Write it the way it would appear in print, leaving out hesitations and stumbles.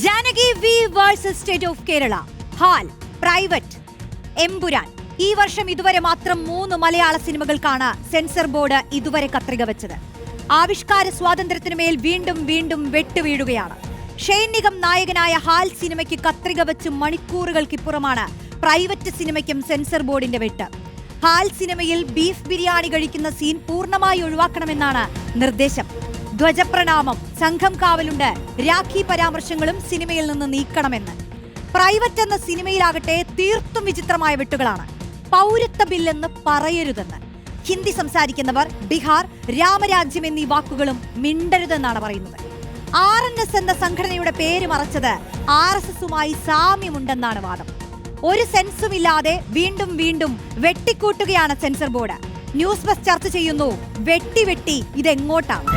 Janaki V versus State of Kerala. Haal, private, Empuraan. ഈ വർഷം ഇതുവരെ മാത്രം 3 മലയാള സിനിമകൾക്കാണ് സെൻസർ ബോർഡ് ഇതുവരെ കത്രിക വെച്ചത്. ആവിഷ്കാര സ്വാതന്ത്ര്യത്തിനുമേൽ വീണ്ടും വീണ്ടും വെട്ടുവീഴുകയാണ്. ഷെയ്ൻ നിഗം നായകനായ ഹാൽ സിനിമയ്ക്ക് കത്രിക വെച്ച് മണിക്കൂറുകൾക്കിപ്പുറമാണ് പ്രൈവറ്റ് സിനിമയ്ക്കും സെൻസർ ബോർഡിന്റെ വെട്ട്. ഹാൽ സിനിമയിൽ ബീഫ് ബിരിയാണി കഴിക്കുന്ന സീൻ പൂർണ്ണമായി ഒഴിവാക്കണമെന്നാണ് നിർദ്ദേശം. ധ്വജപ്രണാമം, സംഘം കാവലുണ്ട്, രാഖി പരാമർശങ്ങളും സിനിമയിൽ നിന്ന് നീക്കണമെന്ന്. പ്രൈവറ്റ് എന്ന സിനിമയിലാകട്ടെ തീർത്തും വിചിത്രമായ വെട്ടുകളാണ്. പൗരത്വ ബില്ലെന്ന് പറയരുതെന്ന്, ഹിന്ദി സംസാരിക്കുന്നവർ, ബിഹാർ, രാമരാജ്യം എന്നീ വാക്കുകളും മിണ്ടരുതെന്നാണ് പറയുന്നത്. RNS എന്ന സംഘടനയുടെ പേര് മറച്ചത് RSSുമായി സാമ്യമുണ്ടെന്നാണ് വാദം. ഒരു സെൻസുമില്ലാതെ വീണ്ടും വീണ്ടും വെട്ടിക്കൂട്ടുകയാണ് സെൻസർ ബോർഡ്. ന്യൂസ് ബസ് ചർച്ച ചെയ്യുന്നു, വെട്ടി ഇതെങ്ങോട്ടാണ്?